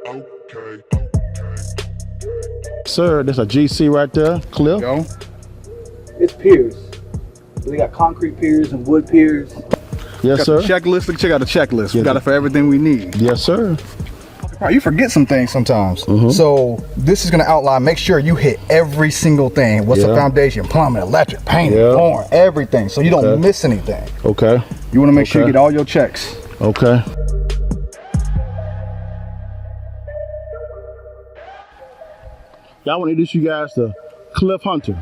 Okay. Sir, there's a GC right there, Cliff. Go. It's piers. We got concrete piers and wood piers. Yes, Got sir. the checklist. Let's check out the checklist. We Yes, got sir. it for everything we need. Yes, sir. You forget some things sometimes. Mm-hmm. So this is going to outline, make sure you hit every single thing. What's the Yeah. foundation, plumbing, electric, painting, Yeah. flooring, everything. So you don't Okay. miss anything. Okay. You want to make sure you Okay. get all your checks. Okay. Y'all want to introduce you guys to Cliff Hunter.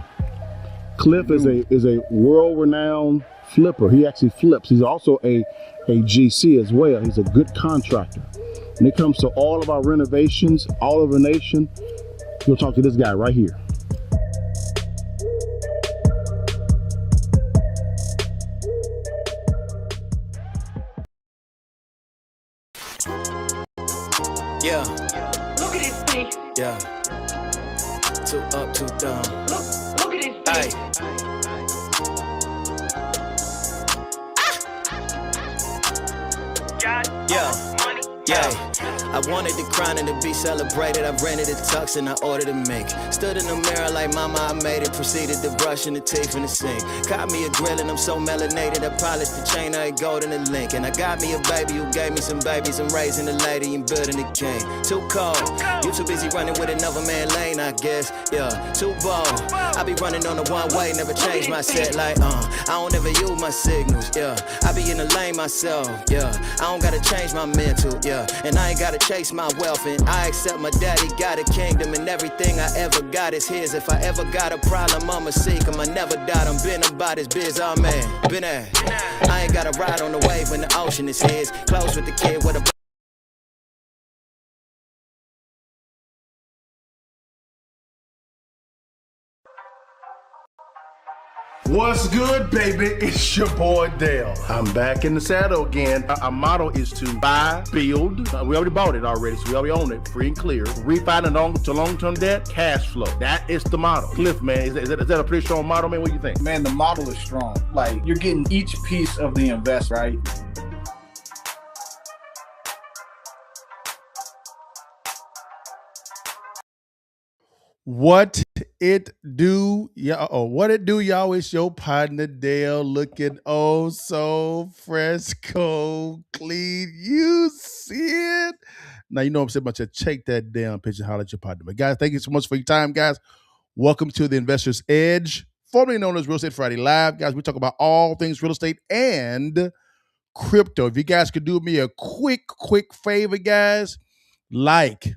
Cliff is a world-renowned flipper. He actually flips. He's also a GC as well. He's a good contractor. When it comes to all of our renovations, all over the nation, you'll talk to this guy right here. Yeah, Look at this thing. yeah. Two up, two down. Look at this thing. Hey, Got yeah. money. Yeah, I wanted the crown and to be celebrated. I rented a tux and I ordered a mink. Stood in the mirror like mama, I made it. Proceeded to brushing the teeth in the sink. Got me a grill and I'm so melanated. I polished the chain, I had gold in the link. And I got me a baby who gave me some babies. I'm raising a lady and building a king. Too cold, you too busy running with another man lane, I guess. Yeah, too bold. I be running on the one way, never change my set like, I don't ever use my signals, yeah. I be in the lane myself, yeah. I don't gotta change my mental, yeah. And I ain't gotta chase my wealth, and I accept my daddy got a kingdom, and everything I ever got is his. If I ever got a problem, I'ma seek him. I never doubt him, been about his biz, oh man, been there. I ain't gotta ride on the wave when the ocean is his. Close with the kid with a What's good, baby? It's your boy Dale. I'm back in the saddle again. Our motto is to buy, build. We already bought it already, so we already own it, free and clear. Refinance to long-term debt, cash flow. That is the motto. Cliff, man, is that a pretty strong motto, man? What do you think? Man, the model is strong. Like, you're getting each piece of the invest, right? What it do, y'all? It's your partner Dale, looking oh so fresco clean. You see it? Now you know what I'm saying about you. Check that damn picture. Holler at your partner. But guys, thank you so much for your time, guys. Welcome to the Investor's Edge, formerly known as Real Estate Friday Live. Guys, we talk about all things real estate and crypto. If you guys could do me a quick favor, guys, like,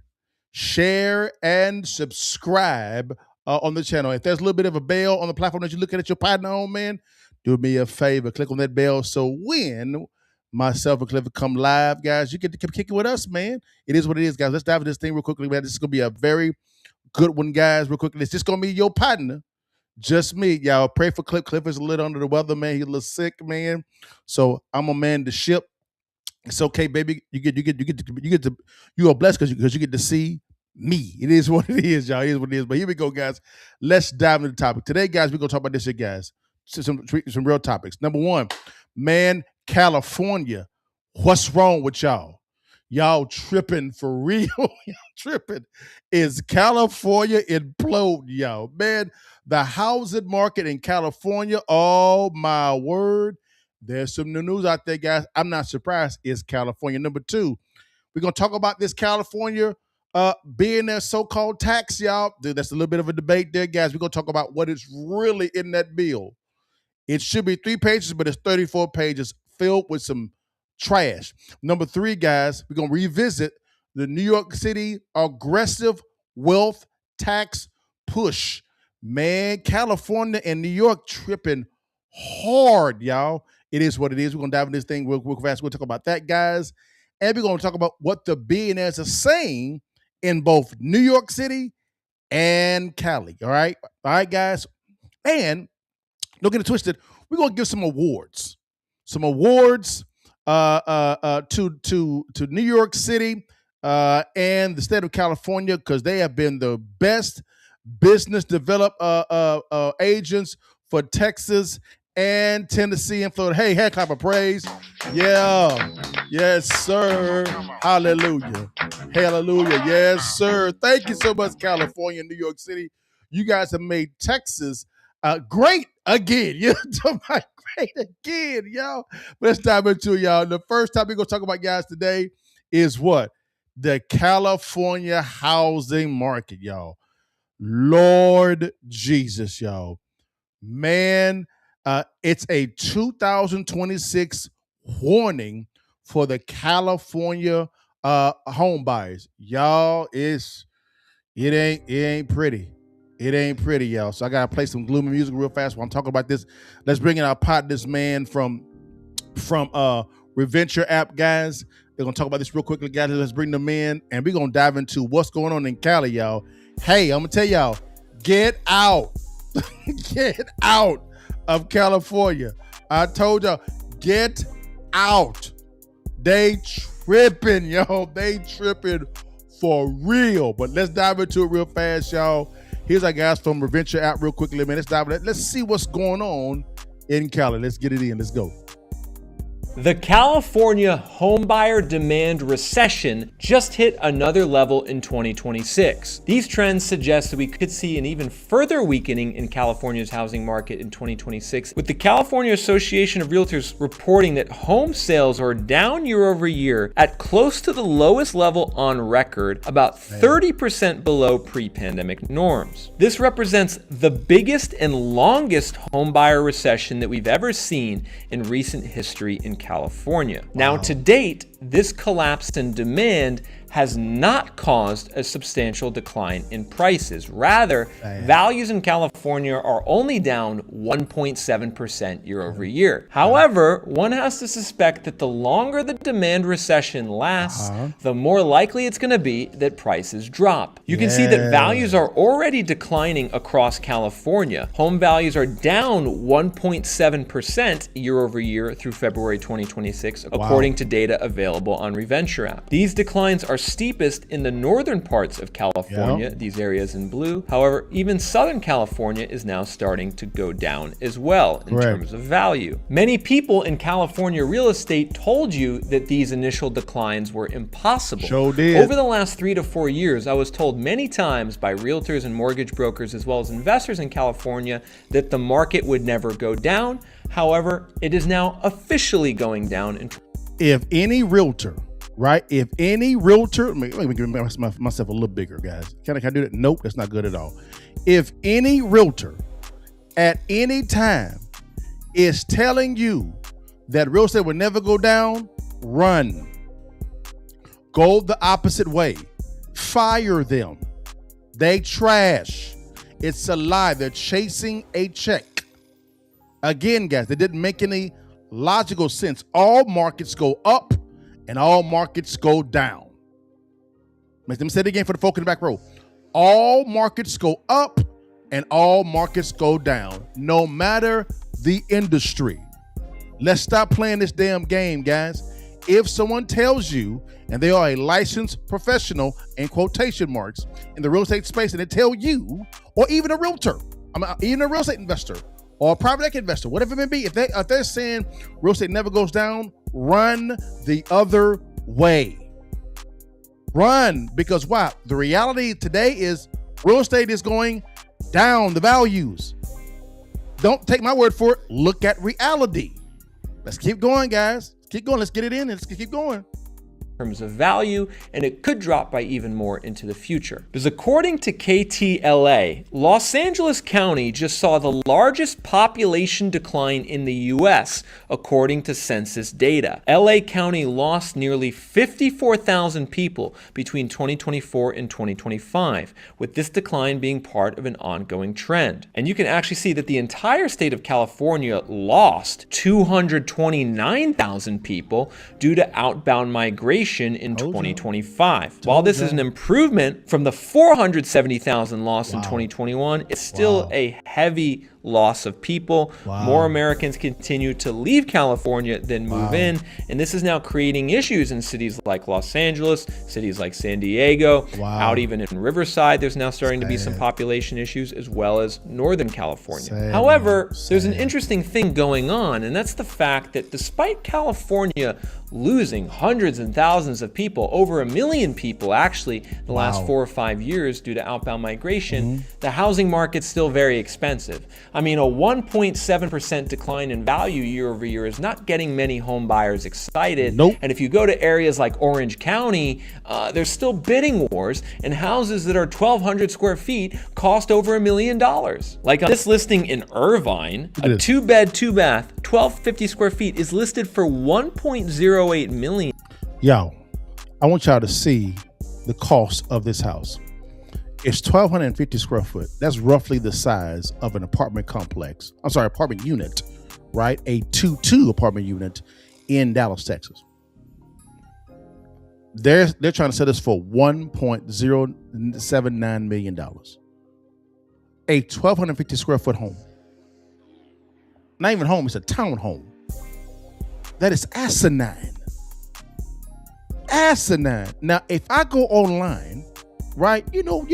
share, and subscribe on the channel. If there's a little bit of a bell on the platform that you're looking at your partner on, man, do me a favor. Click on that bell so when myself and Cliff come live, guys, you get to come kick it with us, man. It is what it is, guys. Let's dive into this thing real quickly, man. This is going to be a very good one, guys, real quickly. It's just going to be your partner. Just me, y'all. Pray for Cliff. Cliff is a little under the weather, man. He's a little sick, man. So I'm a man the ship. It's okay, baby. You are blessed because you get to see me. It is what it is, y'all. It is what it is. But here we go, guys. Let's dive into the topic today, guys. We're gonna talk about this shit, guys. Some real topics. Number one, man, California. What's wrong with y'all? Y'all tripping for real? Y'all tripping? Is California implode, y'all? Man, the housing market in California. Oh my word. There's some new news out there, guys. I'm not surprised. It's California. Number two, we're going to talk about this California being their so-called tax, y'all. Dude, that's a little bit of a debate there, guys. We're going to talk about what is really in that bill. It should be 3 pages, but it's 34 pages filled with some trash. Number three, guys, we're going to revisit the New York City aggressive wealth tax push. Man, California and New York tripping hard, y'all. It is what it is. We're going to dive into this thing real fast. We'll talk about that, guys. And we're going to talk about what the billionaires are saying in both New York City and Cali. All right? All right, guys. And don't get it twisted. We're going to give some awards. Some awards to New York City and the state of California because they have been the best business develop agents for Texas and Tennessee and Florida. Hey, hand clap of praise. Yeah. Yes, sir. Hallelujah. Hallelujah. Yes, sir. Thank you so much, California and New York City. You guys have made Texas great again. You're talking about great again, y'all. Let's dive into it, y'all. The first topic we're going to talk about, guys, today is what? The California housing market, y'all. Lord Jesus, y'all. Man, it's a 2026 warning for the California home buyers. Y'all, it ain't pretty. It ain't pretty, y'all. So I gotta play some gloomy music real fast while I'm talking about this. Let's bring in our partners, man, from Reventure app, guys. They're gonna talk about this real quickly, guys. Let's bring them in, and we're gonna dive into what's going on in Cali, y'all. Hey, I'm gonna tell y'all, get out. Get out of California. I told y'all, get out. They tripping, yo. They tripping for real. But let's dive into it real fast, y'all. Here's our guys from Reventure app real quickly, man. Let's dive in. Let's see what's going on in Cali. Let's get it in. Let's go. The California homebuyer demand recession just hit another level in 2026. These trends suggest that we could see an even further weakening in California's housing market in 2026, with the California Association of Realtors reporting that home sales are down year over year at close to the lowest level on record, about 30% below pre-pandemic norms. This represents the biggest and longest homebuyer recession that we've ever seen in recent history in California. Now, to date, this collapse in demand has not caused a substantial decline in prices. Rather, values in California are only down 1.7% year over year. However, one has to suspect that the longer the demand recession lasts, the more likely it's going to be that prices drop. You can see that values are already declining across California. Home values are down 1.7% year over year through February 2026, according to data available on Reventure app. These declines are steepest in the northern parts of California, these areas in blue. However, even Southern California is now starting to go down as well in terms of value. Many people in California real estate told you that these initial declines were impossible. Over the last 3 to 4 years, I was told many times by realtors and mortgage brokers as well as investors in California that the market would never go down. However, it is now officially going down. If any realtor, right? If any realtor, let me give myself a little bigger, guys. Can I do that? Nope, that's not good at all. If any realtor at any time is telling you that real estate will never go down, run. Go the opposite way. Fire them. They trash. It's a lie. They're chasing a check. Again, guys, that didn't make any logical sense. All markets go up and all markets go down. Let me say it again for the folk in the back row. All markets go up and all markets go down, no matter the industry. Let's stop playing this damn game, guys. If someone tells you, and they are a licensed professional, in quotation marks, in the real estate space, and they tell you, or even a realtor, even a real estate investor, or a private equity investor, whatever it may be, if they're saying real estate never goes down, run the other way. Run, because why? The reality today is real estate is going down, the values. Don't take my word for it. Look at reality. Let's keep going, guys. Keep going. Let's get it in and let's keep going. Terms of value, and it could drop by even more into the future. Because according to KTLA, Los Angeles County just saw the largest population decline in the US, according to census data. LA County lost nearly 54,000 people between 2024 and 2025, with this decline being part of an ongoing trend. And you can actually see that the entire state of California lost 229,000 people due to outbound migration migration in Told you. 2025. While this is an improvement from the 470,000 lost in 2021, it's still a heavy loss of people. More Americans continue to leave California than move in, and this is now creating issues in cities like Los Angeles, cities like San Diego, out even in Riverside. There's now starting to be some population issues, as well as Northern California. However, there's an interesting thing going on, and that's the fact that despite California losing hundreds and thousands of people, over 1 million people actually in the last 4 or 5 years due to outbound migration, the housing market's still very expensive. I mean, a 1.7% decline in value year over year is not getting many home buyers excited. And if you go to areas like Orange County, there's still bidding wars, and houses that are 1,200 square feet cost over $1 million. Like on this listing in Irvine, a 2-bed, 2-bath, 1,250 square feet is listed for $1.08 million. Yo, I want y'all to see the cost of this house. It's 1,250 square foot. That's roughly the size of an apartment complex. I'm sorry, apartment unit, right? A 2-2 apartment unit in Dallas, Texas. They're trying to sell this for $1.079 million. A 1,250 square foot home. Not even home, it's a townhome. That is asinine. Asinine. Now, if I go online, right, you know,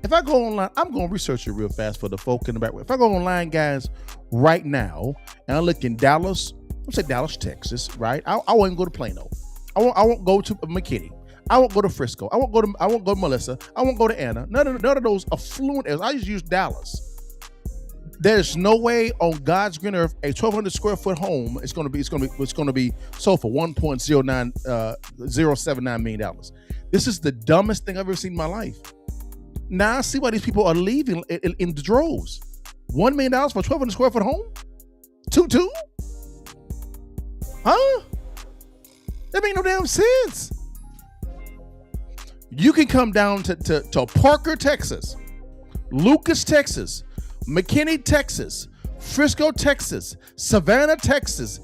if I go online, I'm going to research it real fast for the folk in the back. If I go online, guys, right now, and I look in Dallas, let's say Dallas, Texas, right? I won't go to Plano. I won't go to McKinney. I won't go to Frisco. I won't go to Melissa. I won't go to Anna. None of those affluent areas. I just use Dallas. There's no way on God's green earth a 1,200 square foot home is going to be sold for $1.079 million. This is the dumbest thing I've ever seen in my life. Now I see why these people are leaving in the droves. $1 million for a 1,200 square foot home? 2-2? Huh? That make no damn sense. You can come down to Parker, Texas, Lucas, Texas, McKinney, Texas, Frisco, Texas, Savannah, Texas,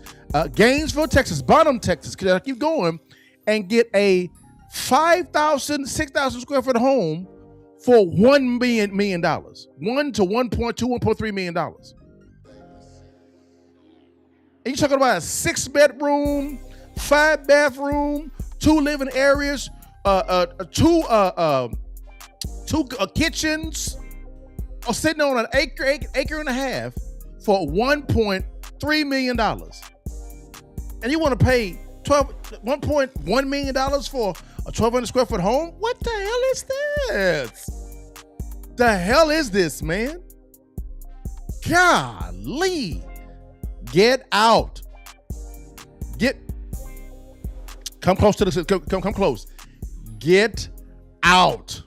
Gainesville, Texas, Bottom, Texas, because I keep going, and get a 5,000, 6,000 square foot home for $1 million, $1 to 1.2, $1.3 million. And you're talking about a 6-bedroom, 5-bathroom, 2 living areas, 2 kitchens, or sitting on an acre and a half for $1.3 million. And you want to pay $1.1 million for a 1,200 square foot home? What the hell is this? The hell is this, man? Golly. Get out. Come close to the, come close. Get out.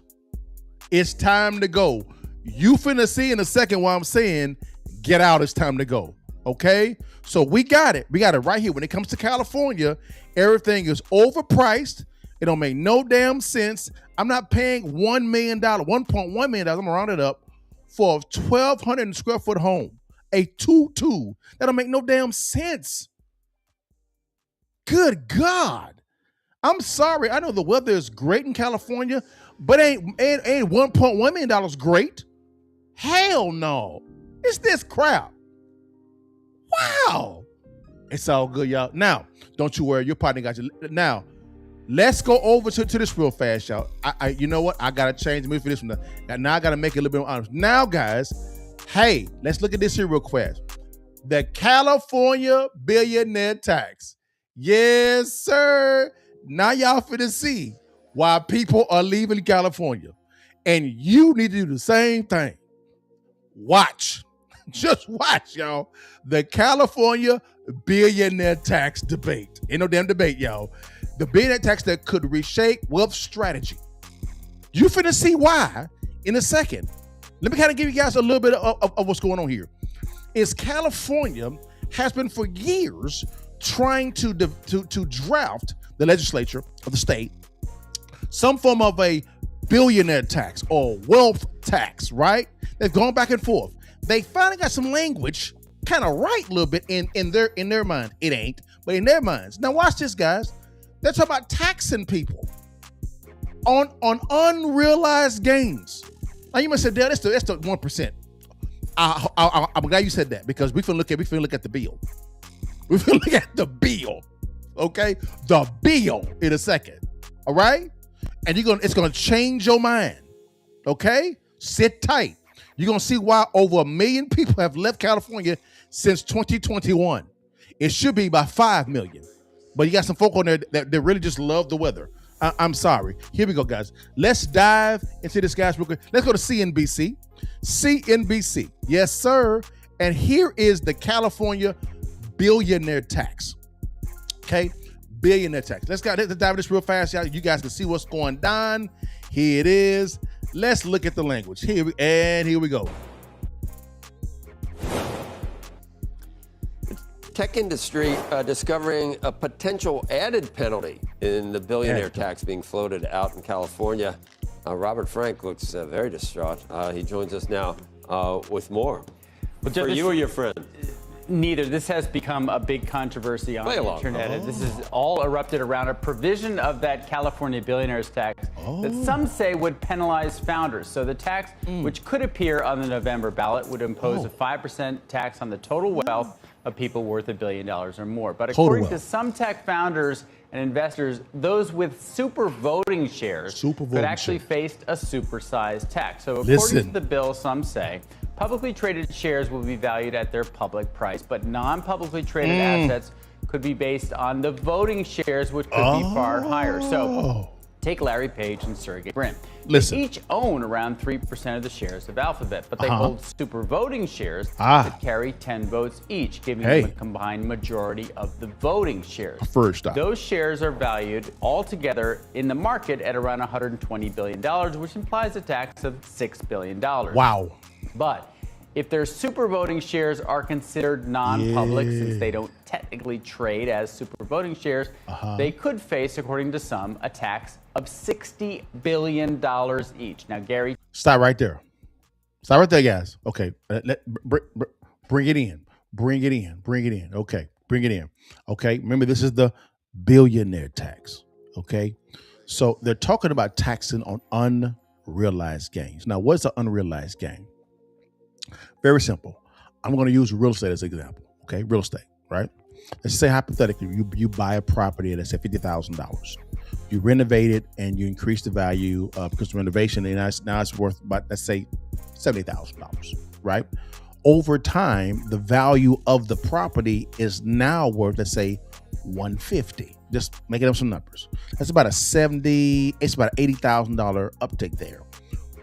It's time to go. You finna see in a second why I'm saying get out, it's time to go. Okay? So we got it. We got it right here. When it comes to California, everything is overpriced. It don't make no damn sense. I'm not paying $1 million, $1.1 million, I'm gonna round it up, for a 1,200 square foot home. A 2-2. That don't make no damn sense. Good God. I'm sorry. I know the weather is great in California, but ain't $1.1 million great. Hell no. It's this crap. Wow. It's all good, y'all. Now, don't you worry. Your partner got you. Now, let's go over to this real fast, y'all. You know what? I got to change the movie for this one. Now I got to make it a little bit more honest. Now, guys, hey, let's look at this here real fast. The California billionaire tax. Yes, sir. Now y'all finna see why people are leaving California. And you need to do the same thing. Watch. Just watch, y'all. The California billionaire tax debate. Ain't no damn debate, y'all. The billionaire tax that could reshape wealth strategy. You finna see why in a second. Let me kind of give you guys a little bit of what's going on here. Is California has been for years trying to draft the legislature of the state some form of a billionaire tax or wealth tax, right? They've gone back and forth. They finally got some language kind of right a little bit in their mind. It ain't, but in their minds. Now watch this, guys. They're talking about taxing people on unrealized gains. Now you might say, Dale, that's the 1%. I'm glad you said that, because we finna look at the bill. We finna look at the bill. Okay? The bill in a second. All right? And it's gonna change your mind. Okay? Sit tight. You're gonna see why over 1 million people have left California since 2021. It should be by 5 million. But you got some folk on there that really just love the weather. I'm sorry. Here we go, guys. Let's dive into this, guys, real quick. Let's go to CNBC. CNBC. Yes, sir. And here is the California billionaire tax. Okay? Billionaire tax. Let's dive into this real fast, y'all. You guys can see what's going down. Here it is. Let's look at the language. Here we go. Tech industry discovering a potential added penalty in the billionaire tax being floated out in California. Robert Frank looks very distraught. He joins us now with more. For you or your friend? Neither. This has become a big controversy on the internet. This is all erupted around a provision of that California billionaires tax that some say would penalize founders. So the tax, which could appear on the November ballot, would impose a 5% tax on the total wealth of people worth $1 billion or more. But according to some tech founders and investors, those with super voting shares could actually face a supersized tax. So according to the bill, some say publicly traded shares will be valued at their public price, but non-publicly traded assets could be based on the voting shares, which could be far higher. So take Larry Page and Sergey Brin. They each own around 3% of the shares of Alphabet, but they hold super voting shares that carry 10 votes each, giving them a combined majority of the voting shares. Those shares are valued altogether in the market at around $120 billion, which implies a tax of $6 billion. Wow. But if their super voting shares are considered non-public, since they don't technically trade as super voting shares, they could face, according to some, a tax of $60 billion each. Now, Gary. Stop right there. Stop right there, guys. Okay. Bring it in. Bring it in. Bring it in. Okay. Bring it in. Okay. Remember, this is the billionaire tax. Okay. So they're talking about taxing on unrealized gains. Now, what's an unrealized gain? Very simple. I'm going to use real estate as an example. Okay. Real estate, right? Let's say hypothetically, you buy a property at, let's say, $50,000. You renovate it and you increase the value because of renovation, and now it's worth about, let's say, $70,000, right? Over time, the value of the property is now worth, let's say, $150. Just making up some numbers. That's about it's about an $80,000 uptick there.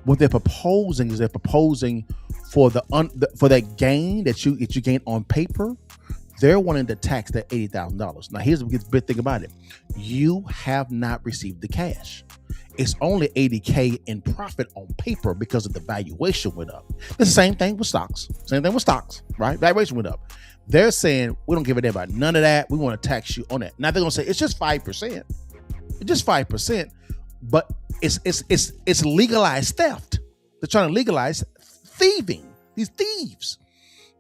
What they're proposing is for for that gain that you gain on paper, they're wanting to tax that $80,000. Now, here's the big thing about it. You have not received the cash. It's only $80K in profit on paper because of the valuation went up. It's the same thing with stocks. Right? Valuation went up. They're saying, we don't give a damn about none of that. We want to tax you on that. Now, they're going to say, it's just 5%. It's just 5%. But it's legalized theft. They're trying to legalize thieving. These thieves.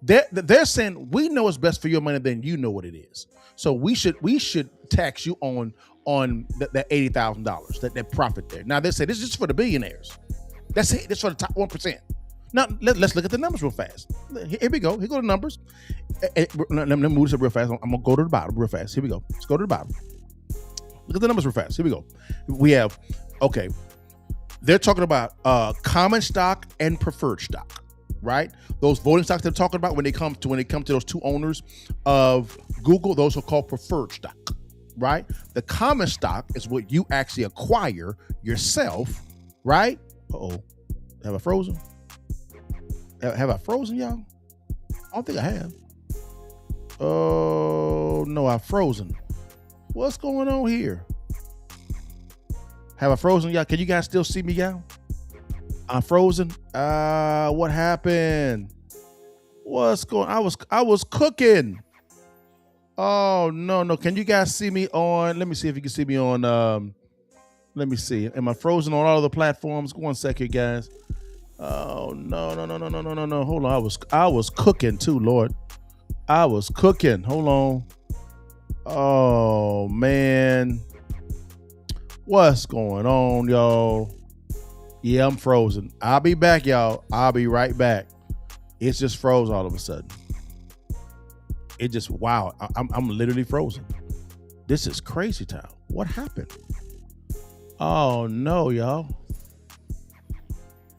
They're saying, we know what's best for your money than you know what it is. So we should tax you on that $80,000, that profit there. Now they say this is just for the billionaires. That's it. That's for the top 1%. Now let's look at the numbers real fast. Here we go. Here go the numbers. Let me move this up real fast. I'm gonna go to the bottom real fast. Here we go. Let's go to the bottom. Look at the numbers real fast. Here we go. We have they're talking about common stock and preferred stock. Right? Those voting stocks they're talking about when they come to those two owners of Google, those are called preferred stock. Right? The common stock is what you actually acquire yourself, right? Have I frozen? Have I frozen, y'all? I don't think I have. Oh no, I've frozen. What's going on here? Have I frozen, y'all? Can you guys still see me, y'all? I'm frozen. What happened? What's going on? I was cooking. Oh no. Can you guys see me on? Let me see if you can see me on let me see. Am I frozen on all of the platforms? One second, guys. Oh no. Hold on. I was cooking too, Lord. I was cooking. Hold on. Oh man. What's going on, y'all? Yeah, I'm frozen. I'll be back, y'all. I'll be right back. It's just froze all of a sudden. It just, wow. I'm literally frozen. This is crazy town. What happened? Oh no, y'all.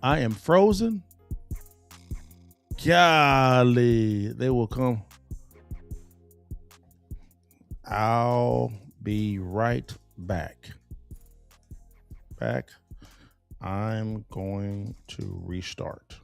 I am frozen. Golly, they will come. I'll be right back. I'm going to restart.